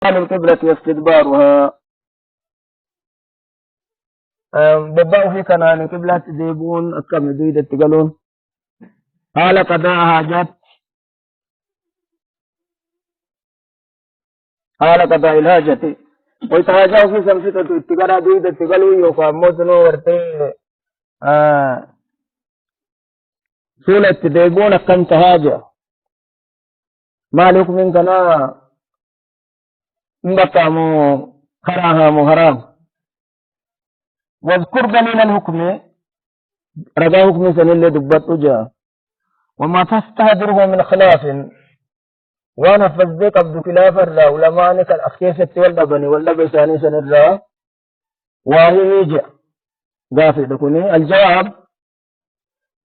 القبلة واستدبارها بباو في كنان قبلة ديبون أكم دويدة تقلون حال قضاء حاجات حال قضاء الحاجة ويتحاجة في سمسكة اتقرى دويدة تقلون يوفا موتنو ورتي سولة ديبون أكم تحاجة مالك من كنا مبقامو خراها مهرام واذكر دليل الحكم رجاء حكم سنين دبت وجاء وما تستهدره من خلاف وانا فزدك عبد خلاف الرا ولمانك الأخيسة واللبني واللبساني سن الرا وهي جاء غافي دكوني الجواب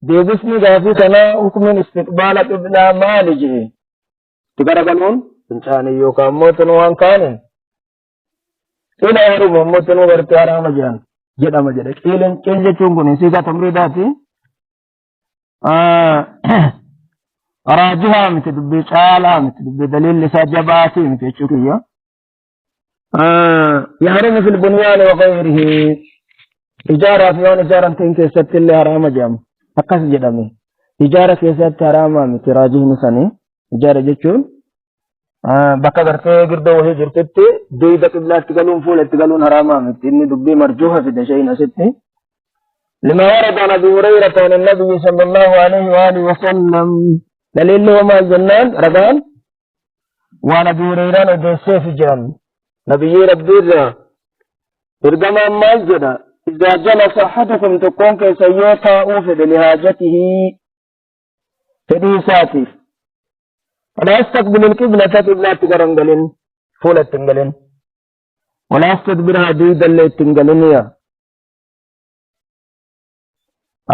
دي بسمي غافي كنا حكم استقبال قبلة مالجه تقرأ إنسان يوكا موتنو وان كان إلى يروم موتنو برتيارا مجان جدا مجان إلين كنجة چونغوني سيكا تمريداتي راجها متدبي شالا متدبي دليل لساجباتي متشوكية يحرم في البنيان وغيره إجارة في يوم إجارة تنكي ست اللي حرام جام أقص جدامي إجارة في ست حرام متراجه نساني إجارة جتشون bakka gartee girdoo wahii jirtutti duyda qiblaatti galuun fuulatti galuun haraamaa miti inni dubbii marjuuha fide shay'in asitti لما ورد عن ابي هريره عن النبي صلى الله عليه واله وسلم دليل وما الجنان رجال وعن ابي هريره ودسيف جان نبي ربي ارجما ما جدا اذا جلس احدكم تكون كسيوتا اوفد لحاجته فديساتي ولا يستقبل القبلة قبلة تقرنجلين فولة تنجلين ولا يستدبرها ديدا اللي تنجلين يا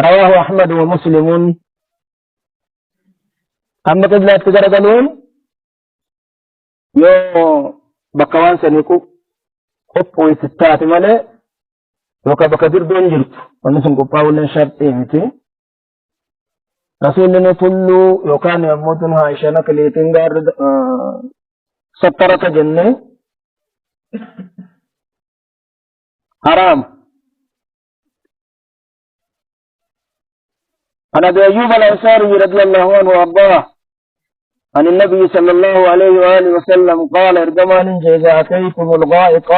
رواه أحمد ومسلم أما قبلة تقرنجلين يو بكوان سنيكو قبوي ستات مالي يوكا بكدير دون جلت ونسن قباولا شرطي متي رسولنا كله يوكان يموتن عائشة كليتين غار سترة جنة حرام عن أبي أيوب الأنصاري رضي الله عنه وأرضاه عن النبي صلى الله عليه وآله وسلم قال ارجمان إذا أتيتم الغائط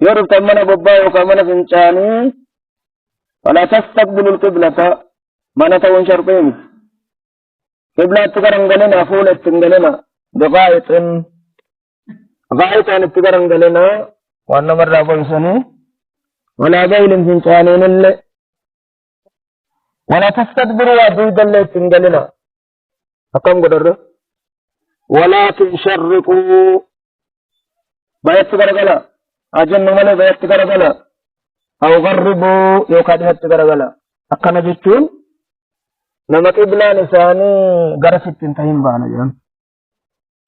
يرب تمنى ببايو كمنى فنشاني ولا تستقبلوا القبلة mana ta'uun sharpee miti qiblaatti garangalina fuula ittiin galina biqaa'itin itti garangalina waan namarraa boonsanii walaa gaylin fincaaniin illee walaa tastadbiru waa duydallee ittiin galina akkam godharra walaakin sharriquu bayatti garagala ajennu malee bayatti garagala aw garribuu yookaan dhihatti garagala akkana jechuun nama qiblaan isaanii gara sittiin tahin baana jedhan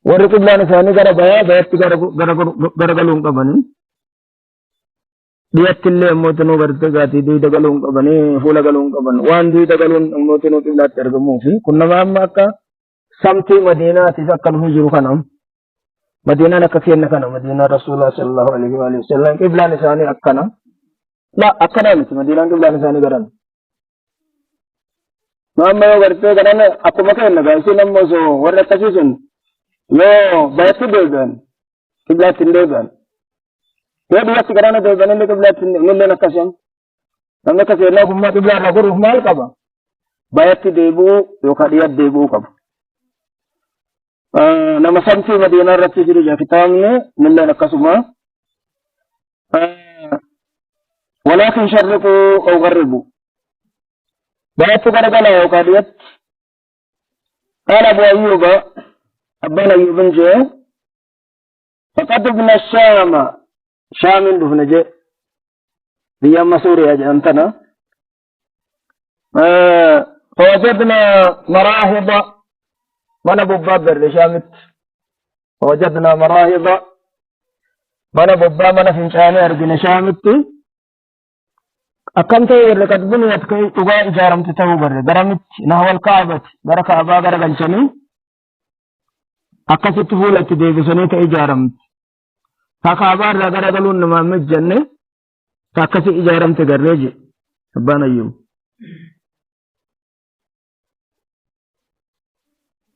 warri qiblaan isaanii gara bayaa bayatti garagaluun qabanii dhiyatti illee ammoo gartee gaatii duyda galuun qabanii fuula galuun qaban waan duyda galuun ammoo qiblaatti argamuu fi kun nama amma akka samtii madiinaatiif akka nufi jiru kana madiinaan akka kenna kana madiinaa rasuulaa sallallahu alaihi wa sallam qiblaan isaanii akkana la akkana miti madiinaan qiblaan isaanii garan Mama yoo gartee kadhana akkuma kenna gaasii nammoo osoo warra akkasiisun yoo bayatti deebi'an qiblaatti hin deebi'an yoo dhiyaatti kadhana deebi'an inni qiblaatti illeen akkasam namni akka seennaa ogummaa qiblaa irraa goruuf maal qaba bayatti deebi'uu yookaan dhiyaatti deebi'uu qaba. Nama samtii madiinaa irratti jiru jaa kitaabni illeen akkasuma walaakin sharriquu aw garribuu بيت غرغلا وقاديت قال ابو ايوب ابن ايوب جاء فقد ابن الشام شام دفن جاء ديام سوريا جانتنا فوجدنا مراهض من ابو بابر لشامت فوجدنا مراهض من ابو بابر من فنشان ارجن شامت أكم تير لقد بنيت كي تغا إجارم تتهو بر درمت نحو الكعبة برا كعبة غرا غلشني أكست فولة ديبسني كإجارم كعبة غرا غلون نما مجنة كأكست إجارم تغريجي سبحان أيوم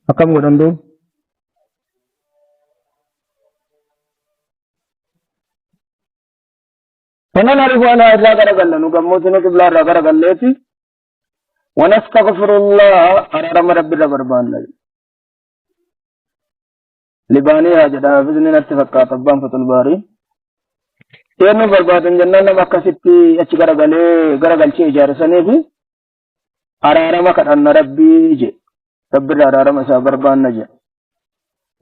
أكم ودندو فنعرف أن هذا غرا غلنا نقموتنا قبل غرا غلتي ونستغفر الله أرام ربي ربان لي لباني هاجدا بزني نتفقا طبان فتل باري تيرنو بربادن جنان لما كسيتي أشغر غلشي إجارساني في أرام كتن ربي جي ربي أرام سابر بان نجي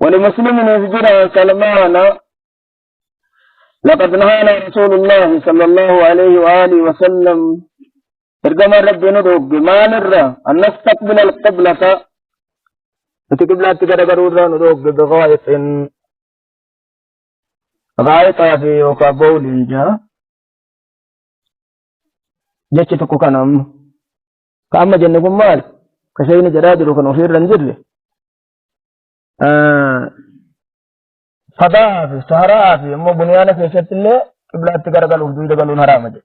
ولمسلم يسجر سلمان لقد نهانا رسول الله صلى الله عليه وآله وسلم إرجما ربي ندوق بمان الرا أن نستقبل القبلة تقبلات كرجرورا ندوق بغاية غاية في وكابول جا جت تكوكانم كأما جنبهم مال كشين جراد لكن وفير رنجل فضاء في سهراء في أما بنيانة في شتى الله قبلات كرجرور دويد قالون حرام جد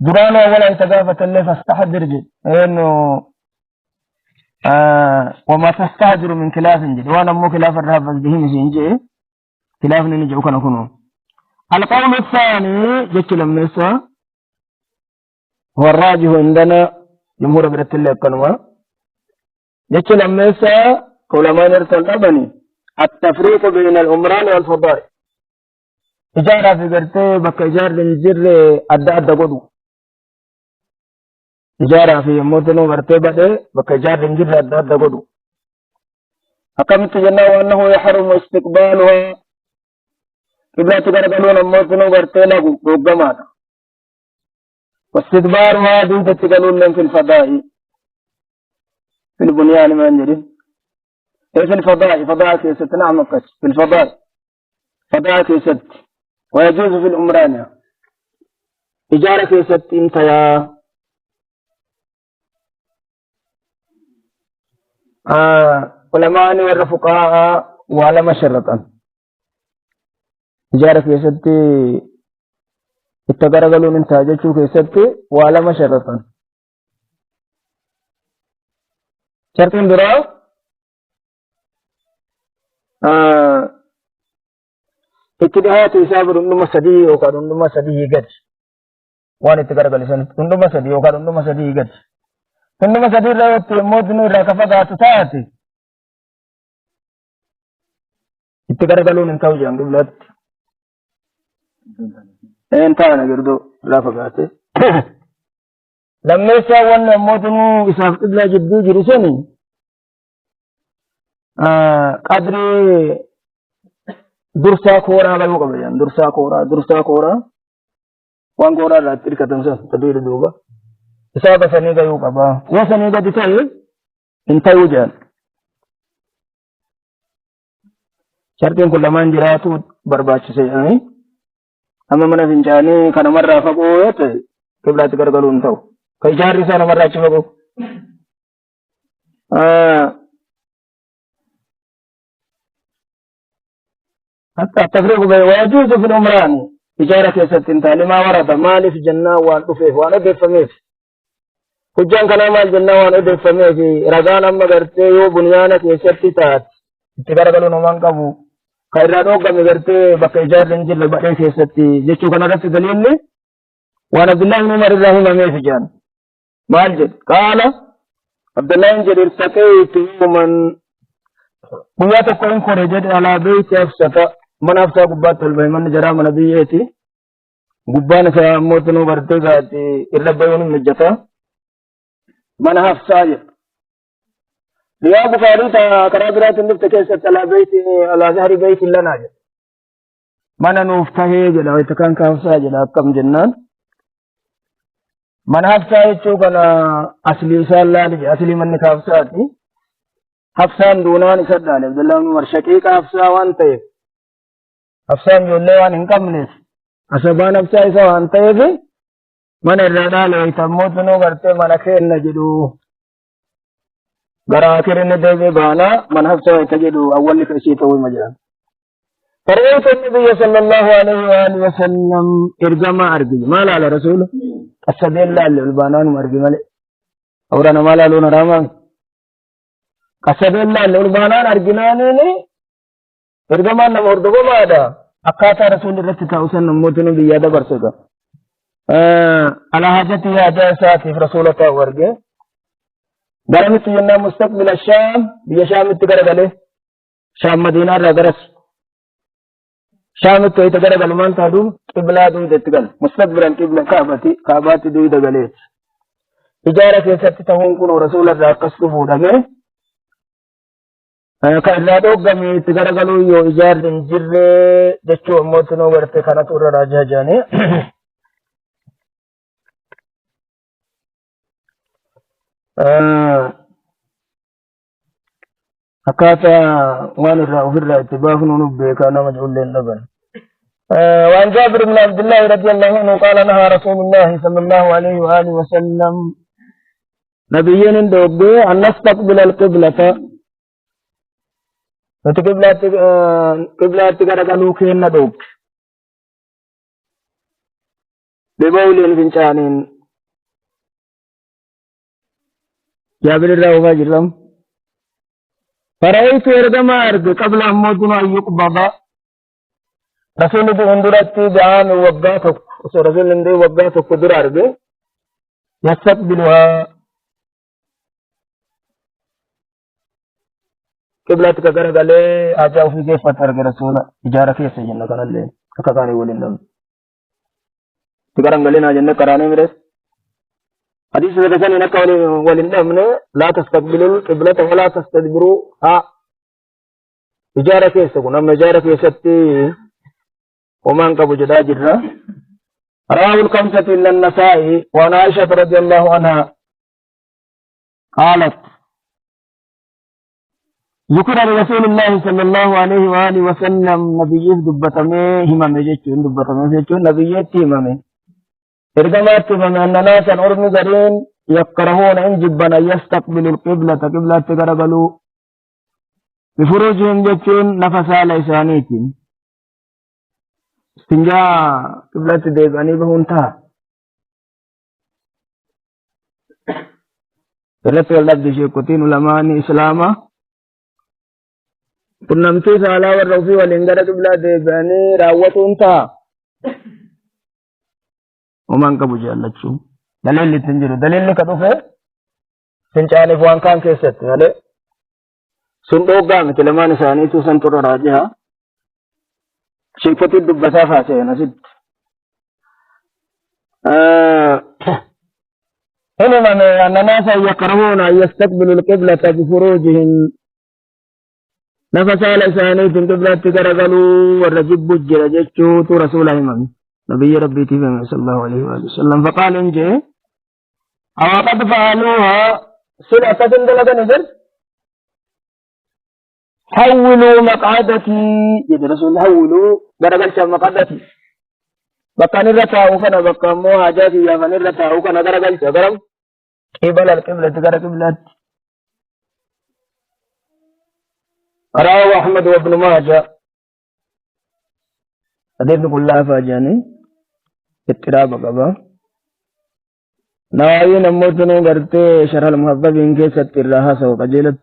درانا أولا تقافة اللي فاستحضر جد إنه وما تستحضر من خلاف جد وانا مو خلاف الرهب به مسينجي خلاف نجعو كان كنو القول الثاني جدت لما يسا هو الراجح عندنا جمهور برت الله كنوا جدت لما يسا علماء نرسل أبني التفريق بين الأمران والفضائل إجارة في قرتي بك إجارة لنجر أدى قدو إجارة في موتنو مرتبة بك إجارة لنجر أدى قدو أقمت جنة وأنه يحرم استقبالها قبلة تقربلون موتنو مرتبة قوقماتا واستدبارها دون تتقلون لهم في الفضاء في البنيان ما نجري في الفضاء فضاء كيست نعم في الفضاء فضاء كيست ويجوز في الأمران إجارة كيست انتيا علماء والفقهاء وعلم شرطا إجارة كيست اتقرقلون انتاجة كيست وعلم شرطا شرط براو اتدهات يسابر انما سدي وقال انما سدي قد وان اتقرقل سنة انما سدي وقال انما سدي قد انما سدي رأيت مودنو ركفة تتاتي اتقرقلون انتاو جان قبلت انتانا قردو رافقاتي لما يساوان مودنو إساف قبلة جدو جرساني قدري درسا كورا لا يقبل يعني درسا كورا وان كورا لا تلك تنسى تدير دوبا إسابة سنيجا يقبل وسنيجا دتاي انت يوجد شرطين كل ما نجراتو برباش سيئني أما من فنجاني كان مرة فقويت قبلات كرقلون تو كي جاري سانا مرة فقو حتى التفريق بين ويجوز في الأمران إجارة ستين لما ورد مال في الجنة والأفيف وأنا أدف فميف حجان كلام الجنة وأنا أدف فميف رجال أما قرتي يو بنيانة ستي تات اتقار قالوا نمان قبو خيرانو قم قرتي بقى إجارة لنجل بقى ستي جيشو كان رأس دليل لي وأنا عبد الله بن عمر الله ميف جان مالجد قال عبد الله انجل ارتقيت يوما بياتا كوين كوريجد على بيت أفسفا من أفسا قبات البي من جرى من بيتي قبان ساموتنو برتقاتي إلا بيون مجتا من أفسا يا بخاري كرابرات النفط كيسة على بيت على ظهر بيت لنا جد من نوفته جدا ويتكان كأفسا جدا كم جنان من أفسا يتشوكنا أصلي سالة أصلي من كأفساتي حفصان دونان سدان عبد الله بن عمر شقيق حفصا وان طيب حفصان يولي وان انقمنس أسبان حفصا إسا وان طيب من الردال يتموتنو غرتي منكين نجدو غراكر ندبي بانا من حفصه تجدو أول كشيته مجرى فرأيت النبي صلى الله عليه وآله وسلم إرجما أرجي ما لا على رسول السبيل الله البانان مرجي ملئ أورانا ما لا لون رامان السبيل الله البانان أرجناني إرجما نمردو ما هذا أكاتا رسول الله تتاوسن نموتنو بيادة برسوكا على حاجتي يا جاساتي في رسول الله ورجه درمت ينا مستقبل الشام بيشام تقرأ شام مدينة رغرس شام توي تقرأ من تادو قبلة دوي دتقل مستقبلا قبلة كعبة دوي دقلي إجارة كيسة تهون كنو رسول الله قصدفو دقه كإلا دوغمي تقرأ قلو يو إجار دنجر دچو موتنو ورته كانتور راجه جاني أكاتا وان الرأو في الرأي اتباف ننبه كان مجعول للنبن وعن جابر بن عبد الله رضي الله عنه قال نهى رسول الله صلى الله عليه وآله وسلم نبيين دوبه أن نستقبل القبلة قبلة تقرقلو كين دوب ببولين فنشانين جابر الرأو فاجرم فرأيت إرجما أرج قبل أن موتنا يقبض رسول بهندرتي بعام وقاته رسول عندي وقاته قدر أرج يستقبلها قبلتك كرجلي أجاو في كيف ترك رسول إجارة في سجن كان اللي ككاني ولندم تكرنجلنا جنة كراني مرس حديث ذكر إنك ولندم لا تستقبلوا القبلة ولا تستدبروا إجارة في سجن أما إجارة في ستي ومن قبل جدا جرا رواه الخمسة إلا النسائي وعن عائشة رضي الله عنها قالت ذكر رسول الله صلى الله عليه وآله وسلم نبيه دبتمه همم جيتشون دبتمه جيتشون نبيه همم إرجمات من أن ناسا أرمي غرين يكرهون إن جبنا يستقبل القبلة قبلة تقربلوا بفروجهم جيتشون نفسا ليسانيتهم استنجاء قبلة ديباني بهونتا فلت والد شيكوتين علماء إسلاما Qunnamtii saalaa warra ofii waliin gara qiblaa deebi'anii raawwatuun ta'a. Uumaan qabu jaallachuu. Daliilli ittiin jiru. Daliilli ka dhufe fincaaniif waan kaan keessatti malee sun dhooggaa miti lamaan isaaniitu san turre raajiha. Sheekkotiin dubbataa faaseen asitti. إنما أن الناس يكرهون أن يستقبلوا القبلة بفروجهم نفس على لسانه قبلة تقرقلوا والرجب الجرى جتشوت رسول الله نبي ربي تفهم صلى الله عليه وسلم فقال انجي أو قد فعلوها سنة دلق نزل حولوا مقعدتي يد رسول الله حولوا درقل شام مقعدتي بقى نرتاو كان بقى مو حاجاتي يا فنرتاو كان درقل شام قبل القبلة تقرق قبلة رواه أحمد وابن ماجه حديث كلها فاجاني اضطراب قبا نواوي نموتنو غرتي شرح المحبب إنك ستر لها سوق جلت